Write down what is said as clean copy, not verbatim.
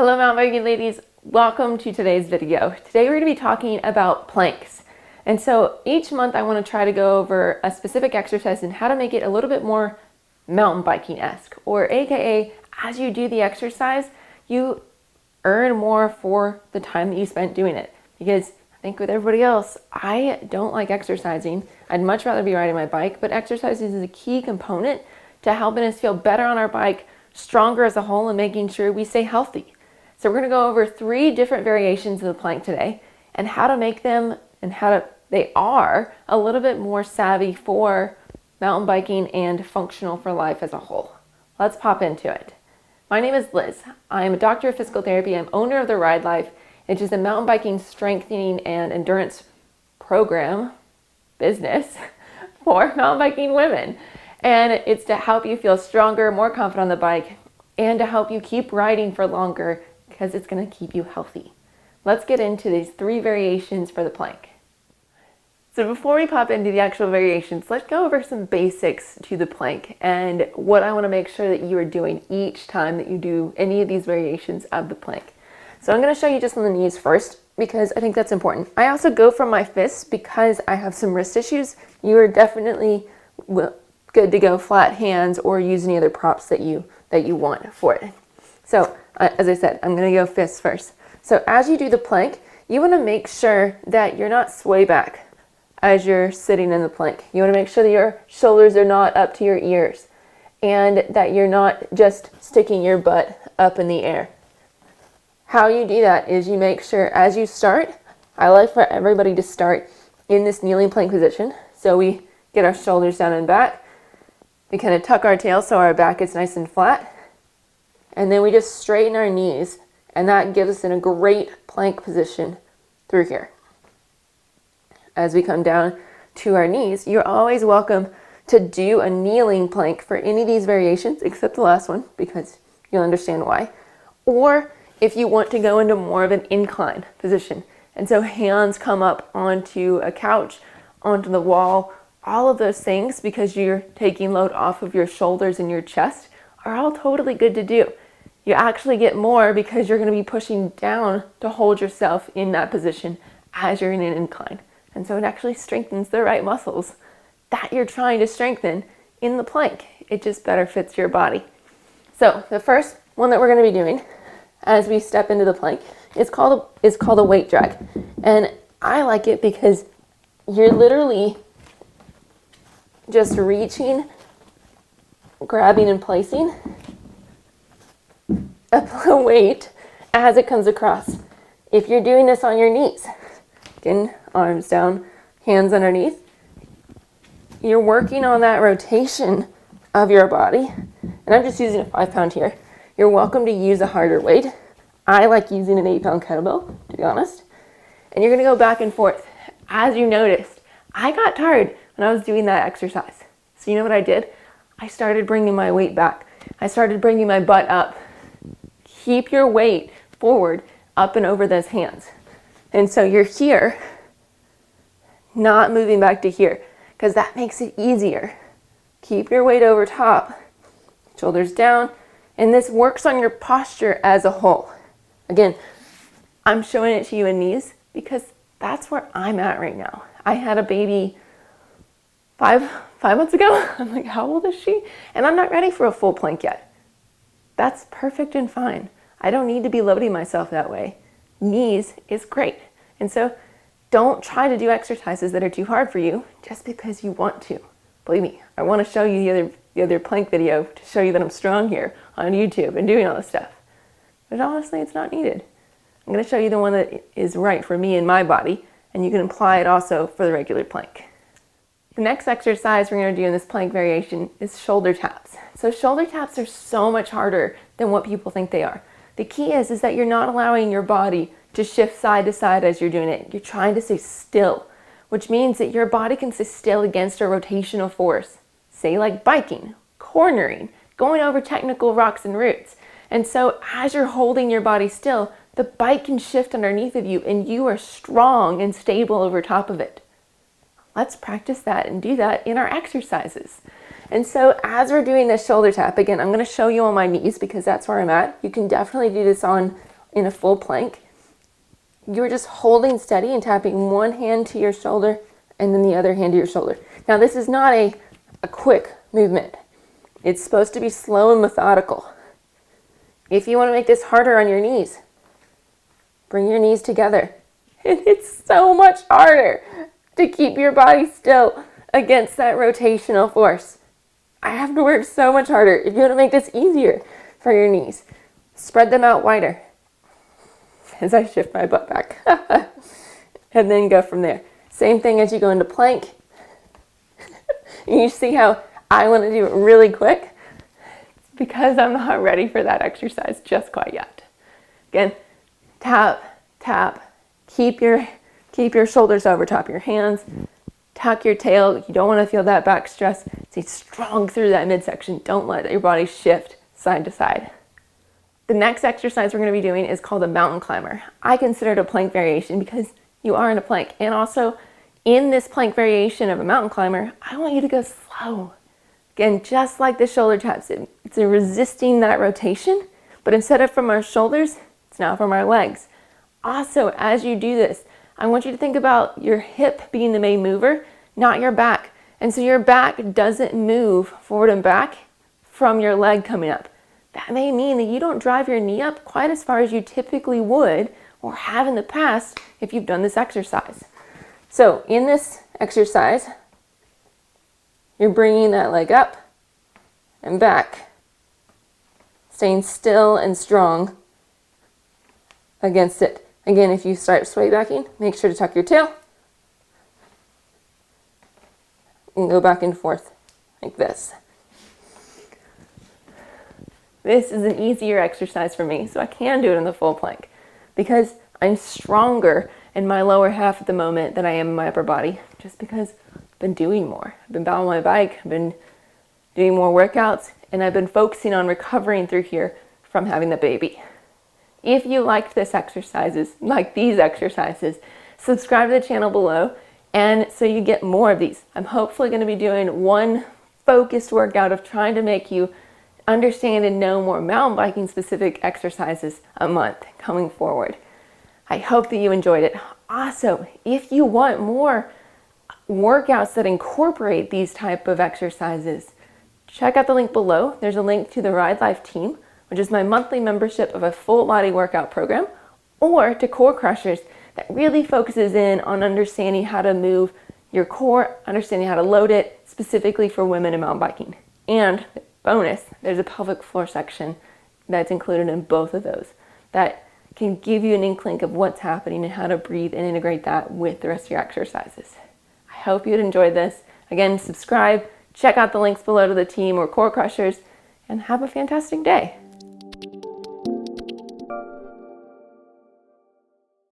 Hello mountain biking ladies, welcome to today's video. Today we're going to be talking about planks. And so each month I want to try to go over a specific exercise and how to make it a little bit more mountain biking-esque, or AKA as you do the exercise, you earn more for the time that you spent doing it. Because I think with everybody else, I don't like exercising. I'd much rather be riding my bike, but exercising is a key component to helping us feel better on our bike, stronger as a whole, and making sure we stay healthy. So we're going to go over 3 different variations of the plank today and how to make them and they are a little bit more savvy for mountain biking and functional for life as a whole. Let's pop into it. My name is Liz. I'm a doctor of physical therapy. I'm owner of the Ride Life, which is a mountain biking strengthening and endurance program business for mountain biking women. And it's to help you feel stronger, more confident on the bike, and to help you keep riding for longer because it's going to keep you healthy. Let's get into these 3 variations for the plank. So before we pop into the actual variations, let's go over some basics to the plank and what I want to make sure that you are doing each time that you do any of these variations of the plank. So I'm going to show you just on the knees first because I think that's important. I also go from my fists because I have some wrist issues. You are definitely good to go flat hands or use any other props that you want for it. So as I said, I'm going to go fists first. So as you do the plank, you want to make sure that you're not sway back as you're sitting in the plank. You want to make sure that your shoulders are not up to your ears and that you're not just sticking your butt up in the air. How you do that is you make sure as you start, I like for everybody to start in this kneeling plank position. So we get our shoulders down and back. We kind of tuck our tail so our back is nice and flat. And then we just straighten our knees, and that gives us in a great plank position through here. As we come down to our knees, you're always welcome to do a kneeling plank for any of these variations, except the last one, because you'll understand why. Or if you want to go into more of an incline position. And so hands come up onto a couch, onto the wall, all of those things, because you're taking load off of your shoulders and your chest, are all totally good to do. You actually get more because you're going to be pushing down to hold yourself in that position as you're in an incline. And so it actually strengthens the right muscles that you're trying to strengthen in the plank. It just better fits your body. So the first one that we're going to be doing as we step into the plank is called a weight drag. And I like it because you're literally just reaching, grabbing and placing a weight as it comes across. If you're doing this on your knees, again, arms down, hands underneath, you're working on that rotation of your body. And I'm just using a 5-pound here. You're welcome to use a harder weight. I like using an 8-pound kettlebell, to be honest. And you're going to go back and forth. As you noticed, I got tired when I was doing that exercise. So you know what I did? I started bringing my weight back. I started bringing my butt up. Keep your weight forward, up and over those hands. And so you're here, not moving back to here, because that makes it easier. Keep your weight over top, shoulders down, and this works on your posture as a whole. Again, I'm showing it to you in knees because that's where I'm at right now. I had a baby five months ago. I'm like, how old is she? And I'm not ready for a full plank yet. That's perfect and fine. I don't need to be loading myself that way. Knees is great. And so don't try to do exercises that are too hard for you just because you want to. Believe me, I want to show you the other plank video to show you that I'm strong here on YouTube and doing all this stuff. But honestly, it's not needed. I'm going to show you the one that is right for me and my body, and you can apply it also for the regular plank. The next exercise we're going to do in this plank variation is shoulder taps. So shoulder taps are so much harder than what people think they are. The key is that you're not allowing your body to shift side to side as you're doing it. You're trying to stay still, which means that your body can stay still against a rotational force. Say like biking, cornering, going over technical rocks and roots. And so as you're holding your body still, the bike can shift underneath of you and you are strong and stable over top of it. Let's practice that and do that in our exercises. And so as we're doing this shoulder tap, again, I'm going to show you on my knees because that's where I'm at. You can definitely do this on in a full plank, you're just holding steady and tapping one hand to your shoulder and then the other hand to your shoulder. Now, this is not a quick movement. It's supposed to be slow and methodical. If you want to make this harder on your knees, bring your knees together. And it's so much harder to keep your body still against that rotational force. I have to work so much harder. If you want to make this easier for your knees, spread them out wider as I shift my butt back. And then go from there. Same thing as you go into plank. You see how I want to do it really quick? It's because I'm not ready for that exercise just quite yet. Again, tap, tap. Keep your shoulders over top of your hands. Tuck your tail. You don't want to feel that back stress. Stay strong through that midsection. Don't let your body shift side to side. The next exercise we're going to be doing is called a mountain climber. I consider it a plank variation because you are in a plank. And also, in this plank variation of a mountain climber, I want you to go slow. Again, just like the shoulder taps, it's resisting that rotation, but instead of from our shoulders, it's now from our legs. Also, as you do this, I want you to think about your hip being the main mover, not your back. And so your back doesn't move forward and back from your leg coming up. That may mean that you don't drive your knee up quite as far as you typically would or have in the past if you've done this exercise. So in this exercise, you're bringing that leg up and back, staying still and strong against it. Again, if you start sway backing, make sure to tuck your tail and go back and forth like this. This is an easier exercise for me, so I can do it in the full plank because I'm stronger in my lower half at the moment than I am in my upper body, just because I've been doing more. I've been battling my bike, I've been doing more workouts, and I've been focusing on recovering through here from having the baby. If you liked these exercises, subscribe to the channel below, and so you get more of these. I'm hopefully going to be doing one focused workout of trying to make you understand and know more mountain biking specific exercises a month coming forward. I hope that you enjoyed it. Also, if you want more workouts that incorporate these type of exercises, check out the link below. There's a link to the Ride Life team, which is my monthly membership of a full body workout program, or to Core Crushers that really focuses in on understanding how to move your core, understanding how to load it specifically for women in mountain biking. And bonus, there's a pelvic floor section that's included in both of those that can give you an inkling of what's happening and how to breathe and integrate that with the rest of your exercises. I hope you'd enjoyed this. Again, subscribe, check out the links below to the team or Core Crushers, and have a fantastic day.